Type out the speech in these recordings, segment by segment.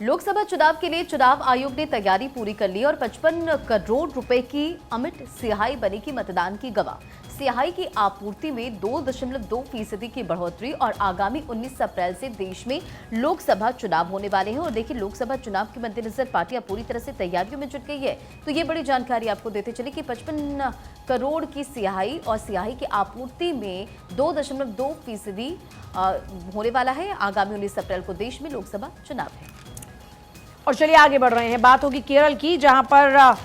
लोकसभा चुनाव के लिए चुनाव आयोग ने तैयारी पूरी कर ली और 55 करोड़ रुपए की अमिट सिहाई बनेगी मतदान की गवाह। सिहाई की आपूर्ति में 2.2% की बढ़ोतरी और आगामी 19 अप्रैल से देश में लोकसभा चुनाव होने वाले हैं। और देखिए, लोकसभा चुनाव के मद्देनजर पार्टियां पूरी तरह से तैयारियों में जुट गई है। तो ये बड़ी जानकारी आपको देते चले कि 55 करोड़ की सिहाई और सिहाई की आपूर्ति में 2.2% होने वाला है। आगामी 19 अप्रैल को देश में लोकसभा चुनाव है। और चलिए आगे बढ़ रहे हैं, बात होगी केरल की, जहां पर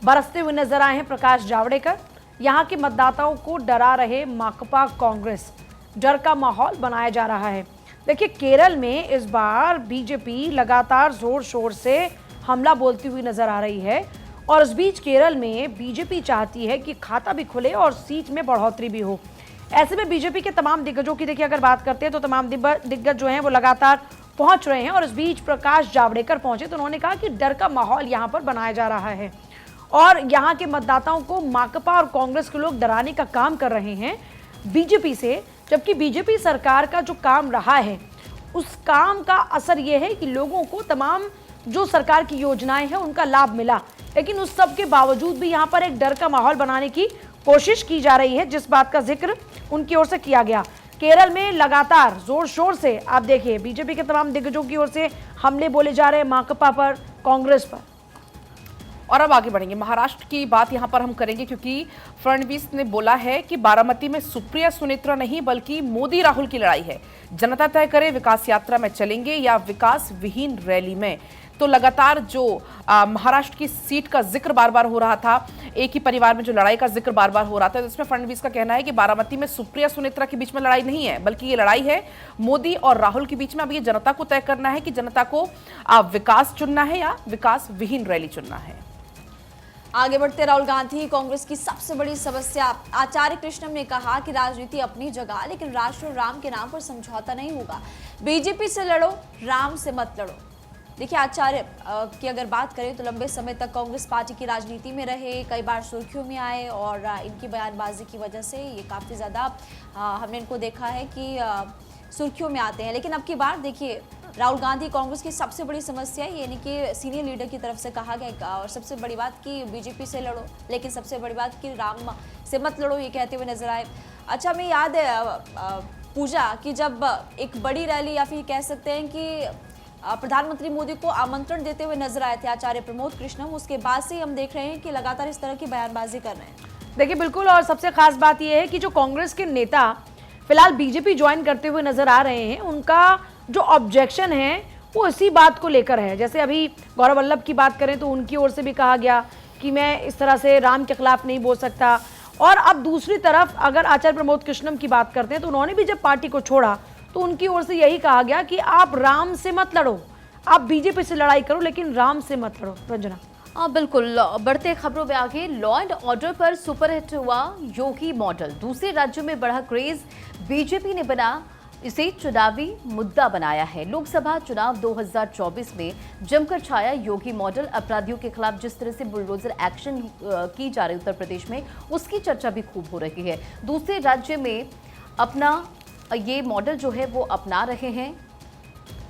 बरसते हुए नजर आए हैं प्रकाश जावड़ेकर। यहां के मतदाताओं को डरा रहे माकपा कांग्रेस, डर का माहौल बनाया जा रहा है। देखिए, केरल में इस बार बीजेपी लगातार जोर शोर से हमला बोलती हुई नजर आ रही है। और इस बीच केरल में बीजेपी चाहती है कि खाता भी खुले और सीट में बढ़ोतरी भी हो। ऐसे में बीजेपी के तमाम दिग्गजों की देखिए अगर बात करते हैं तो तमाम दिग्गज जो हैं वो लगातार पहुंच रहे हैं। और इस बीच प्रकाश जावड़ेकर पहुंचे तो उन्होंने कहा कि डर का माहौल यहां पर बनाया जा रहा है और यहां के मतदाताओं को माकपा और कांग्रेस के लोग डराने का काम कर रहे हैं बीजेपी से। जबकि बीजेपी सरकार का जो काम रहा है उस काम का असर यह है कि लोगों को तमाम जो सरकार की योजनाएं हैं उनका लाभ मिला, लेकिन उस सब के बावजूद भी यहां पर एक डर का माहौल बनाने की कोशिश की जा रही है, जिस बात का जिक्र उनकी ओर से किया गया। केरल में लगातार जोर शोर से आप देखिए बीजेपी के तमाम दिग्गजों की ओर से हमले बोले जा रहे हैं माकपा पर, कांग्रेस पर। और अब आगे बढ़ेंगे, महाराष्ट्र की बात यहां पर हम करेंगे क्योंकि फडणवीस ने बोला है कि बारामती में सुप्रिया सुनेत्रा नहीं बल्कि मोदी राहुल की लड़ाई है। जनता तय करे विकास यात्रा में चलेंगे या विकास विहीन रैली में। तो लगातार जो महाराष्ट्र की सीट का जिक्र बार बार हो रहा था, एक ही परिवार में जो लड़ाई का जिक्र बार बार हो रहा था, जिसमें फडणवीस का कहना है कि बारामती में सुप्रिया सुनेत्रा के बीच में लड़ाई नहीं है बल्कि ये लड़ाई है मोदी और राहुल के बीच में। अब ये जनता को तय करना है कि जनता को विकास चुनना है या विकास विहीन रैली चुनना है। आगे बढ़ते राहुल गांधी, कांग्रेस की सबसे बड़ी समस्या। आचार्य कृष्णम ने कहा कि राजनीति अपनी जगह, लेकिन राष्ट्र और राम के नाम पर समझौता नहीं होगा। बीजेपी से लड़ो, राम से मत लड़ो। देखिए, आचार्य की अगर बात करें तो लंबे समय तक कांग्रेस पार्टी की राजनीति में रहे, कई बार सुर्खियों में आए और इनकी बयानबाजी की वजह से ये काफ़ी ज़्यादा हमने इनको देखा है कि सुर्खियों में आते हैं। लेकिन अब की बार देखिए, राहुल गांधी कांग्रेस की सबसे बड़ी समस्या है, यानी कि सीनियर लीडर की तरफ से कहा गया। और सबसे बड़ी बात कि बीजेपी से लड़ो, लेकिन सबसे बड़ी बात कि राम से मत लड़ो, ये कहते हुए नजर आए। अच्छा, हमें याद है पूजा कि जब एक बड़ी रैली या फिर कह सकते हैं कि प्रधानमंत्री मोदी को आमंत्रण देते हुए नजर आए थे आचार्य प्रमोद कृष्णम, उसके बाद से हम देख रहे हैं कि लगातार इस तरह की बयानबाजी कर रहे हैं। देखिए, बिल्कुल। और सबसे खास बात यह है कि जो कांग्रेस के नेता फिलहाल बीजेपी ज्वाइन करते हुए नजर आ रहे हैं, उनका जो ऑब्जेक्शन है वो इसी बात को लेकर है। जैसे अभी गौरव वल्लभ की बात करें तो उनकी ओर से भी कहा गया कि मैं इस तरह से राम के खिलाफ नहीं बोल सकता। और अब दूसरी तरफ अगर आचार्य प्रमोद कृष्णम की बात करते हैं तो उन्होंने भी जब पार्टी को छोड़ा तो उनकी ओर से यही कहा गया कि आप राम से मत लड़ो, आप बीजेपी से लड़ाई करो लेकिन राम से मत लड़ो। रंजना। बिल्कुल। बढ़ते खबरों में आगे, लॉ एंड ऑर्डर पर सुपरहिट हुआ योगी मॉडल, दूसरे राज्यों में बढ़ा क्रेज, बीजेपी ने बना इसे चुनावी मुद्दा बनाया है। लोकसभा चुनाव 2024 में जमकर छाया योगी मॉडल। अपराधियों के खिलाफ जिस तरह से बुलडोजर एक्शन की जा रही उत्तर प्रदेश में, उसकी चर्चा भी खूब हो रही है। दूसरे राज्य में अपना ये मॉडल जो है वो अपना रहे हैं।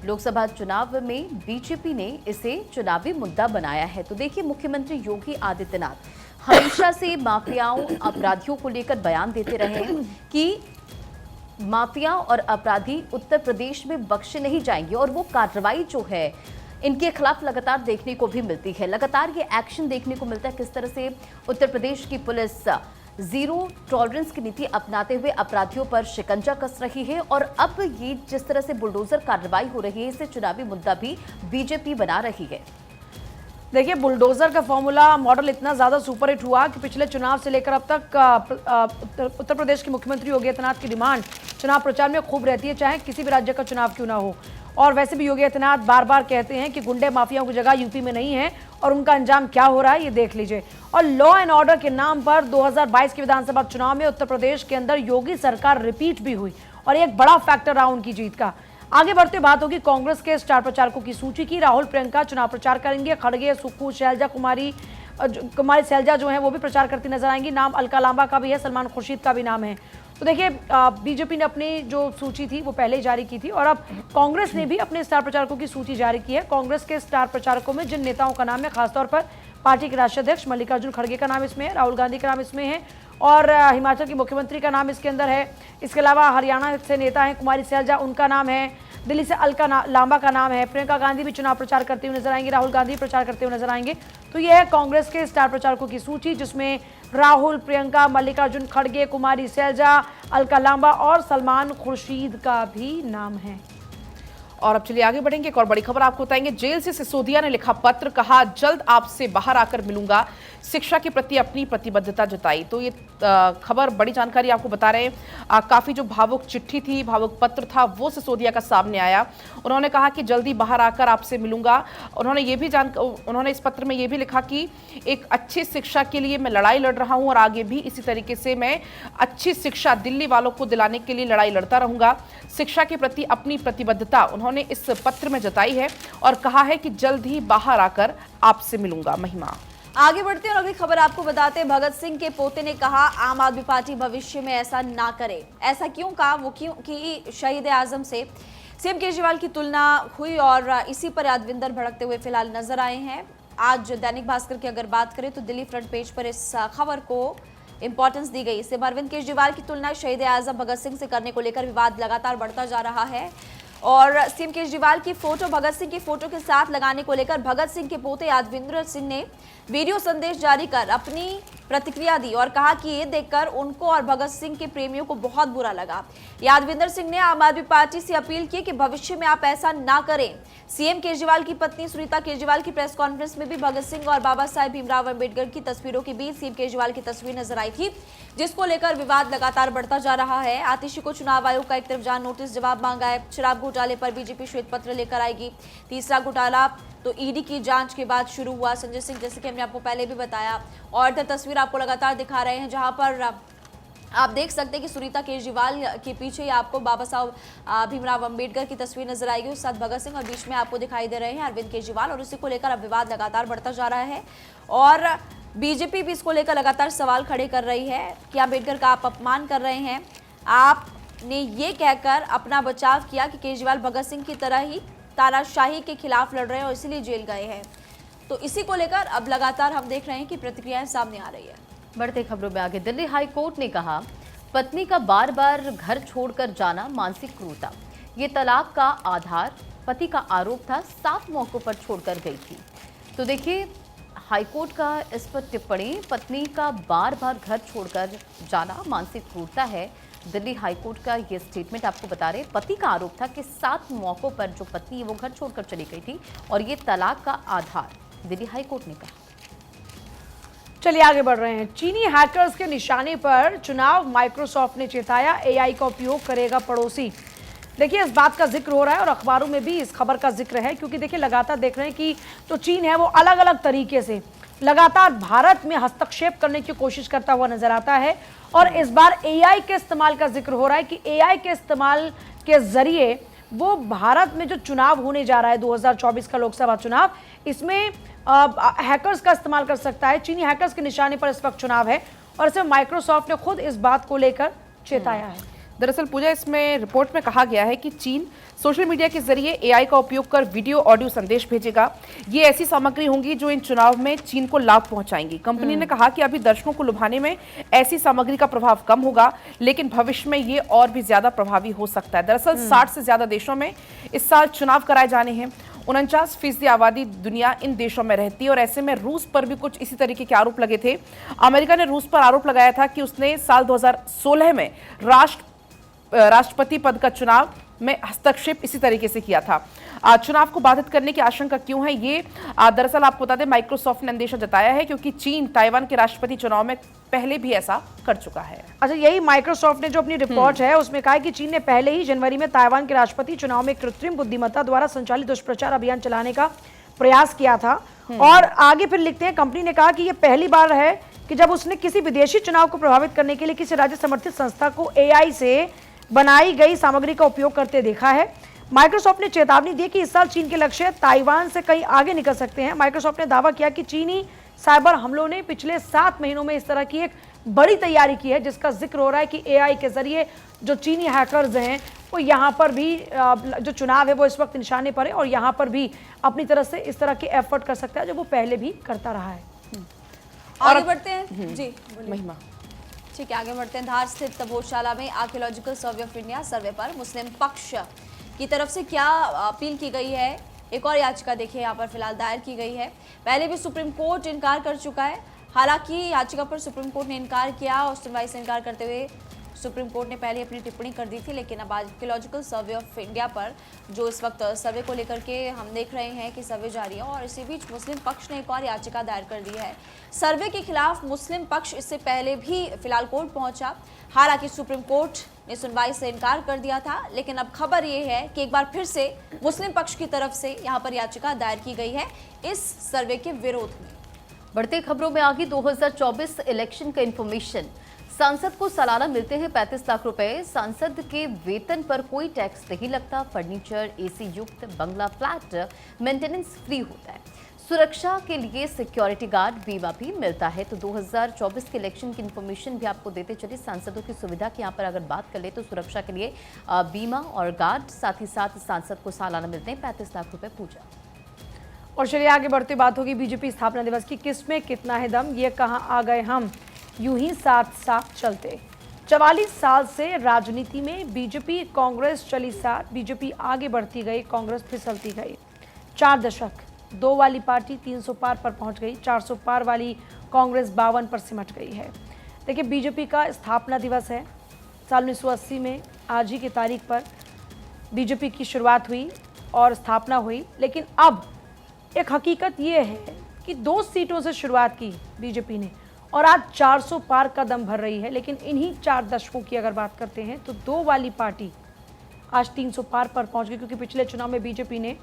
लोकसभा चुनाव में बीजेपी ने इसे चुनावी मुद्दा बनाया है। तो देखिए, मुख्यमंत्री योगी आदित्यनाथ हमेशा से माफियाओं, अपराधियों को लेकर बयान देते रहे हैं कि माफिया और अपराधी उत्तर प्रदेश में बख्शे नहीं जाएंगे। और वो कार्रवाई जो है इनके खिलाफ लगातार देखने को भी मिलती है, लगातार ये एक्शन देखने को मिलता है। किस तरह से उत्तर प्रदेश की पुलिस जीरो टॉलरेंस की नीति अपनाते हुए अपराधियों पर शिकंजा कस रही है। और अब ये जिस तरह से बुलडोजर कार्रवाई हो रही है, इसे चुनावी मुद्दा भी बीजेपी बना रही है। देखिए, बुलडोजर का फॉर्मूला मॉडल इतना ज़्यादा सुपरहिट हुआ कि पिछले चुनाव से लेकर अब तक उत्तर प्रदेश के मुख्यमंत्री योगी आदित्यनाथ की डिमांड चुनाव प्रचार में खूब रहती है, चाहे किसी भी राज्य का चुनाव क्यों ना हो। और वैसे भी योगी आदित्यनाथ बार बार कहते हैं कि गुंडे माफियाओं की जगह यूपी में नहीं है और उनका अंजाम क्या हो रहा है ये देख लीजिए। और लॉ एंड ऑर्डर के नाम पर 2022 के विधानसभा चुनाव में उत्तर प्रदेश के अंदर योगी सरकार रिपीट भी हुई और एक बड़ा फैक्टर रहा उनकी जीत का। आगे बढ़ते बात होगी कांग्रेस के स्टार प्रचारकों की सूची की। राहुल प्रियंका चुनाव प्रचार करेंगे, खड़गे, सुक्खू, शैलजा कुमारी कुमारी सैलजा जो है वो भी प्रचार करती नजर आएंगी। नाम अलका लांबा का भी है, सलमान खुर्शीद का भी नाम है। तो देखिए बीजेपी ने अपनी जो सूची थी वो पहले ही जारी की थी और अब कांग्रेस ने भी अपने स्टार प्रचारकों की सूची जारी की है। कांग्रेस के स्टार प्रचारकों में जिन नेताओं का नाम है, खासतौर पर पार्टी के राष्ट्रीय अध्यक्ष मल्लिकार्जुन खड़गे का नाम इसमें है, राहुल गांधी का नाम इसमें है और हिमाचल के मुख्यमंत्री का नाम इसके अंदर है। इसके अलावा हरियाणा से नेता हैं कुमारी सैलजा, उनका नाम है। दिल्ली से अलका लांबा का नाम है। प्रियंका गांधी भी चुनाव प्रचार करते हुए नजर आएंगे, राहुल गांधी प्रचार करते हुए नजर आएंगे। तो यह है कांग्रेस के स्टार प्रचारकों की सूची, जिसमें राहुल, प्रियंका, मल्लिकार्जुन खड़गे, कुमारी सैलजा, अलका लांबा और सलमान खुर्शीद का भी नाम है। और अब चलिए आगे बढ़ेंगे। एक और बड़ी खबर आपको बताएंगे। जेल से सिसोदिया ने लिखा पत्र, कहा जल्द आपसे बाहर आकर मिलूंगा, शिक्षा के प्रति अपनी प्रतिबद्धता जताई। तो ये खबर, बड़ी जानकारी आपको बता रहे हैं। काफी जो भावुक चिट्ठी थी, भावुक पत्र था, वो सिसोदिया का सामने आया। उन्होंने कहा कि जल्दी बाहर आकर आपसे मिलूंगा। उन्होंने इस पत्र में ये भी लिखा कि एक अच्छी शिक्षा के लिए मैं लड़ाई लड़ रहा हूं और आगे भी इसी तरीके से मैं अच्छी शिक्षा दिल्ली वालों को दिलाने के लिए लड़ाई लड़ता रहूंगा। शिक्षा के प्रति अपनी प्रतिबद्धता उन्होंने इस पत्र में जताई है और कहा है कि जल्द ही बाहर आकर आपसे मिलूंगा। महिमा, आगे बढ़ते हैं और अगली खबर आपको बताते हैं। भगत सिंह के पोते ने कहा आम आदमी पार्टी भविष्य में ऐसा ना करे। ऐसा क्यों कहा? वो क्यों कि शहीद आजम से सीएम केजरीवाल की तुलना हुई और इसी पर यादविंदर भड़कते हुए फिलहाल नजर आए हैं। आज दैनिक भास्कर की अगर बात करें तो दिल्ली फ्रंट पेज पर इस खबर को इंपॉर्टेंस दी गई। इससे अरविंद केजरीवाल की तुलना शहीद आजम भगत सिंह से करने को लेकर विवाद लगातार बढ़ता जा रहा है और सीएम केजरीवाल की फोटो भगत सिंह की फोटो के साथ लगाने को लेकर भगत सिंह के पोते यादविंदर सिंह ने वीडियो संदेश जारी कर अपनी प्रतिक्रिया दी और कहा कि ये देखकर उनको और भगत सिंह के प्रेमियों को बहुत बुरा लगा। यादविंदर सिंह ने आम आदमी पार्टी से अपील की कि भविष्य में आप ऐसा ना करें। सीएम केजरीवाल की पत्नी सुनीता केजरीवाल की प्रेस कॉन्फ्रेंस में भी भगत सिंह और बाबा साहेब भीमराव अंबेडकर की तस्वीरों के बीच सीएम केजरीवाल की तस्वीर नजर आई थी, जिसको लेकर विवाद लगातार बढ़ता जा रहा है। आतिशी को चुनाव आयोग का एक तरफ जान नोटिस जवाब मांगा है। शराब घोटाले पर बीजेपी श्वेत पत्र लेकर आएगी। तीसरा घोटाला तो ईडी की जांच के बाद शुरू हुआ। संजय सिंह, जैसे कि हमने आपको पहले भी बताया, और इधर तस्वीर आपको लगातार दिखा रहे हैं जहां पर आप देख सकते हैं कि सुनीता केजरीवाल के पीछे ही आपको बाबा साहब भीमराव अंबेडकर की तस्वीर नजर आएगी, उस साथ भगत सिंह और बीच में आपको दिखाई दे रहे हैं अरविंद केजरीवाल। और इसी को लेकर अब विवाद लगातार बढ़ता जा रहा है और बीजेपी भी इसको लेकर लगातार सवाल खड़े कर रही है कि अंबेडकर का आप अपमान कर रहे हैं। आपने ये कहकर अपना बचाव किया कि केजरीवाल भगत सिंह की तरह ही तानाशाही के खिलाफ लड़ रहे हैं और इसीलिए जेल गए हैं। तो इसी को लेकर अब लगातार हम देख रहे हैं कि प्रतिक्रियाएं सामने आ रही है। बढ़ते खबरों में आगे, दिल्ली हाई कोर्ट ने कहा पत्नी का बार बार घर छोड़कर जाना मानसिक क्रूरता। ये तलाक का आधार पति का आरोप था, 7 मौकों पर छोड़कर गई थी। तो देखिए हाईकोर्ट का इस पर टिप्पणी, पत्नी का बार बार घर छोड़कर जाना मानसिक क्रूरता है। दिल्ली हाईकोर्ट का ये स्टेटमेंट आपको बता रहे, पति का आरोप था कि 7 मौकों पर जो पत्नी है वो घर छोड़कर चली गई थी और ये तलाक का आधार दिल्ली हाईकोर्ट ने कहा। चलिए आगे बढ़ रहे हैं। चीनी हैकर्स के निशाने पर चुनाव, माइक्रोसॉफ्ट ने चेताया एआई का उपयोग करेगा पड़ोसी। देखिए इस बात का जिक्र हो रहा है और अखबारों में भी इस खबर का जिक्र है, क्योंकि देखिए लगातार देख रहे हैं कि जो चीन है वो अलग अलग तरीके से लगातार भारत में हस्तक्षेप करने की कोशिश करता हुआ नजर आता है। और इस बार एआई के इस्तेमाल का जिक्र हो रहा है कि एआई के इस्तेमाल के जरिए वो भारत में जो चुनाव होने जा रहा है 2024 का लोकसभा चुनाव, इसमें हैकर्स का इस्तेमाल कर सकता है। चीनी हैकर्स के निशाने पर इस वक्त चुनाव है और इसे माइक्रोसॉफ्ट ने खुद इस बात को लेकर चेताया है। दरअसल पूजा, इसमें रिपोर्ट में कहा गया है कि चीन सोशल मीडिया के जरिए एआई का उपयोग कर वीडियो ऑडियो संदेश भेजेगा। ये ऐसी सामग्री होंगी जो इन चुनाव में चीन को लाभ पहुंचाएंगी। कंपनी ने कहा कि अभी दर्शकों को लुभाने में ऐसी सामग्री का प्रभाव कम होगा, लेकिन भविष्य में ये और भी ज्यादा प्रभावी हो सकता है। दरअसल 60 से ज्यादा देशों में इस साल चुनाव कराए जाने हैं। 49% आबादी दुनिया इन देशों में रहती है और ऐसे में रूस पर भी कुछ इसी तरीके के आरोप लगे थे। अमेरिका ने रूस पर आरोप लगाया था कि उसने साल 2016 में राष्ट्रपति पद का चुनाव में हस्तक्षेप इसी तरीके से किया था। चुनाव को बाधित करने की आशंका क्यों है, ये दरअसल आपको बता दें माइक्रोसॉफ्ट ने अंदेशा जताया है, क्योंकि चीन ताइवान के राष्ट्रपति चुनाव में पहले भी ऐसा कर चुका है। अच्छा, यही माइक्रोसॉफ्ट ने जो अपनी रिपोर्ट है उसमें कहा है कि चीन ने पहले ही जनवरी में ताइवान के राष्ट्रपति चुनाव में कृत्रिम बुद्धिमत्ता द्वारा संचालित दुष्प्रचार अभियान चलाने का प्रयास किया था। और आगे फिर लिखते हैं, कंपनी ने कहा कि यह पहली बार है कि जब उसने किसी विदेशी चुनाव को प्रभावित करने के लिए किसी राज्य समर्थित संस्था को एआई से बनाई गई सामग्री का उपयोग करते देखा है। माइक्रोसॉफ्ट ने चेतावनी दी कि इस साल चीन के लक्ष्य ताइवान से कहीं आगे निकल सकते हैं। माइक्रोसॉफ्ट ने दावा किया कि चीनी साइबर हमलों ने पिछले 7 महीनों में इस तरह की एक बड़ी तैयारी की है, जिसका जिक्र हो रहा है कि एआई के जरिए जो चीनी हैकर्स हैं वो यहाँ पर भी जो चुनाव है वो इस वक्त निशाने पर है और यहाँ पर भी अपनी तरह से इस तरह के एफर्ट कर सकता है जो वो पहले भी करता रहा है। आगे बढ़ते हैं जी, महिमा। ठीक है, आगे बढ़ते हैं। धार स्थित तबोशाला में आर्कियोलॉजिकल सर्वे ऑफ इंडिया सर्वे पर मुस्लिम पक्ष की तरफ से क्या अपील की गई है। एक और याचिका देखिए यहाँ पर फिलहाल दायर की गई है। पहले भी सुप्रीम कोर्ट इनकार कर चुका है। हालांकि याचिका पर सुप्रीम कोर्ट ने इनकार किया और सुनवाई से इनकार करते हुए सुप्रीम कोर्ट ने पहले अपनी टिप्पणी कर दी थी, लेकिन अब आर्कियोलॉजिकल सर्वे ऑफ इंडिया पर जो इस वक्त सर्वे को लेकर के हम देख रहे हैं कि सर्वे जारी है और इसी बीच मुस्लिम पक्ष ने एक और याचिका दायर कर दी है। सर्वे के खिलाफ मुस्लिम पक्ष इससे पहले भी फिलहाल कोर्ट पहुंचा। हालांकि सुप्रीम कोर्ट ने सुनवाई से इनकार कर दिया था, लेकिन अब खबर ये है कि एक बार फिर से मुस्लिम पक्ष की तरफ से यहाँ पर याचिका दायर की गई है इस सर्वे के विरोध में। बढ़ते खबरों में आगे 2024 इलेक्शन का इंफॉर्मेशन। सांसद को सालाना मिलते हैं 35 लाख रुपए। सांसद के वेतन पर कोई टैक्स नहीं लगता। फर्नीचर, एसी युक्त बंगला फ्लैट मेंटेनेंस फ्री होता है। सुरक्षा के लिए सिक्योरिटी गार्ड, बीमा भी मिलता है। तो 2024 के इलेक्शन की इंफॉर्मेशन भी आपको देते चलिए। सांसदों की सुविधा की यहाँ पर अगर बात कर ले तो सुरक्षा के लिए बीमा और गार्ड, साथ ही साथ सांसद को सालाना मिलते हैं 35 लाख रुपए। पूजा और चलिए आगे बढ़ते बात होगी बीजेपी स्थापना दिवस की। किसमें कितना है दम, ये कहाँ आ गए हम, यूं ही साथ साथ चलते। 44 साल से राजनीति में बीजेपी कांग्रेस चली साथ। बीजेपी आगे बढ़ती गई, कांग्रेस फिसलती गई। 4 दशक, 2 वाली पार्टी 300 पार पर पहुंच गई। 400 पार वाली कांग्रेस 52 पर सिमट गई है। देखिए, बीजेपी का स्थापना दिवस है। साल 1980 में आज ही की तारीख पर बीजेपी की शुरुआत हुई और स्थापना हुई। लेकिन अब एक हकीकत ये है कि 2 सीटों से शुरुआत की बीजेपी ने और आज 400 पार का दम भर रही है। लेकिन इन्हीं 4 दशकों की अगर बात करते हैं तो 2 वाली पार्टी आज 300 पार पर पहुंच गई, क्योंकि पिछले चुनाव में बीजेपी ने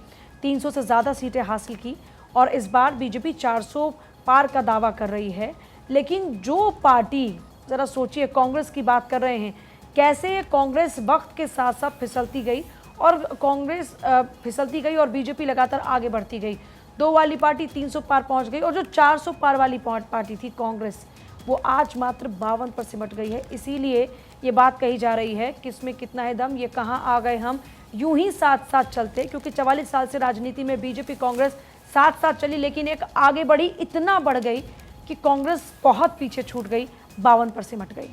300 से ज़्यादा सीटें हासिल की और इस बार बीजेपी 400 पार का दावा कर रही है। लेकिन जो पार्टी, ज़रा सोचिए, कांग्रेस की बात कर रहे हैं, कैसे कांग्रेस वक्त के साथ साथ फिसलती गई और कांग्रेस फिसलती गई और बीजेपी लगातार आगे बढ़ती गई। 2 वाली पार्टी 300 पार पहुंच गई और जो 400 पार वाली पार्टी थी कांग्रेस, वो आज मात्र 52 पर सिमट गई है। इसीलिए ये बात कही जा रही है कि इसमें कितना है दम, ये कहाँ आ गए हम, यूं ही साथ साथ चलते। क्योंकि 44 साल से राजनीति में बीजेपी कांग्रेस साथ साथ चली, लेकिन एक आगे बढ़ी, इतना बढ़ गई कि कांग्रेस बहुत पीछे छूट गई, 52 पर सिमट गई।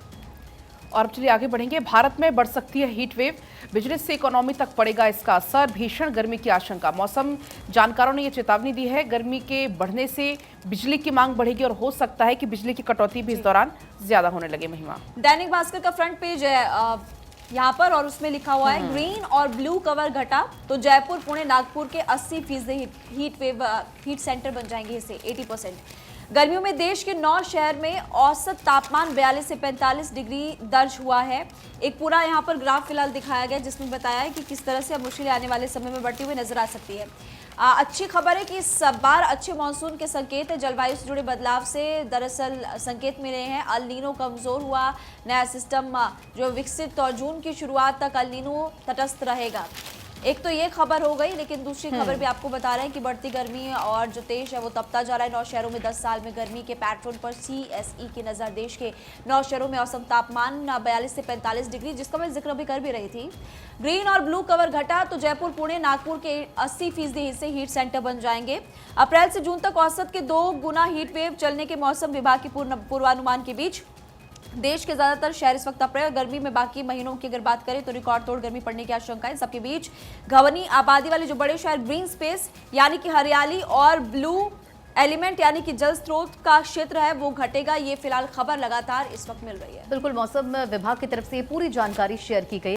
और अब चलिए आगे बढ़ेंगे। भारत में बढ़ सकती है हीट वेव, बिजनेस से इकोनॉमी तक पड़ेगा इसका असर। भीषण गर्मी की आशंका, मौसम जानकारों ने यह चेतावनी दी है। गर्मी के बढ़ने से बिजली की मांग बढ़ेगी और हो सकता है कि बिजली की कटौती भी इस दौरान ज्यादा होने लगे। महिमा, दैनिक भास्कर का फ्रंट पेज है यहाँ पर और उसमें लिखा हुआ है ग्रीन और ब्लू कवर घटा तो जयपुर, पुणे, नागपुर के 80% हीट सेंटर बन जाएंगे इससे 80%। गर्मियों में देश के 9 शहर में औसत तापमान 42 से 45 डिग्री दर्ज हुआ है। एक पूरा यहाँ पर ग्राफ फिलहाल दिखाया गया जिसमें बताया है कि किस तरह से अब मुश्किलें आने वाले समय में बढ़ती हुई नजर आ सकती है। अच्छी खबर है कि इस बार अच्छे मानसून के संकेत है। जलवायु से जुड़े बदलाव से दरअसल संकेत मिले हैं। अल नीनो कमजोर हुआ, नया सिस्टम जो विकसित और जून की शुरुआत तक अल नीनो तटस्थ रहेगा। एक तो ये खबर हो गई, लेकिन दूसरी खबर भी आपको बता रहे हैं कि बढ़ती गर्मी और जो तेज है वो तपता जा रहा है। 9 शहरों में 10 साल में गर्मी के पैटर्न पर CSE की नजर। देश के 9 शहरों में औसत तापमान 42 से 45 डिग्री, जिसका मैं जिक्र भी कर भी रही थी। ग्रीन और ब्लू कवर घटा तो जयपुर, पुणे, नागपुर के 80% हिस्से हीट सेंटर बन जाएंगे। अप्रैल से जून तक औसत के 2 गुना हीट वेव चलने के मौसम विभाग के पूर्वानुमान के बीच देश के ज्यादातर शहर इस वक्त तप रहे हैं। गर्मी में बाकी महीनों की अगर बात करें तो रिकॉर्ड तोड़ गर्मी पड़ने की आशंका है। सबके बीच घवनी आबादी वाले जो बड़े शहर, ग्रीन स्पेस यानी कि हरियाली और ब्लू एलिमेंट यानी कि जल स्रोत का क्षेत्र है वो घटेगा। ये फिलहाल खबर लगातार इस वक्त मिल रही है। बिल्कुल, मौसम विभाग की तरफ से पूरी जानकारी शेयर की गई।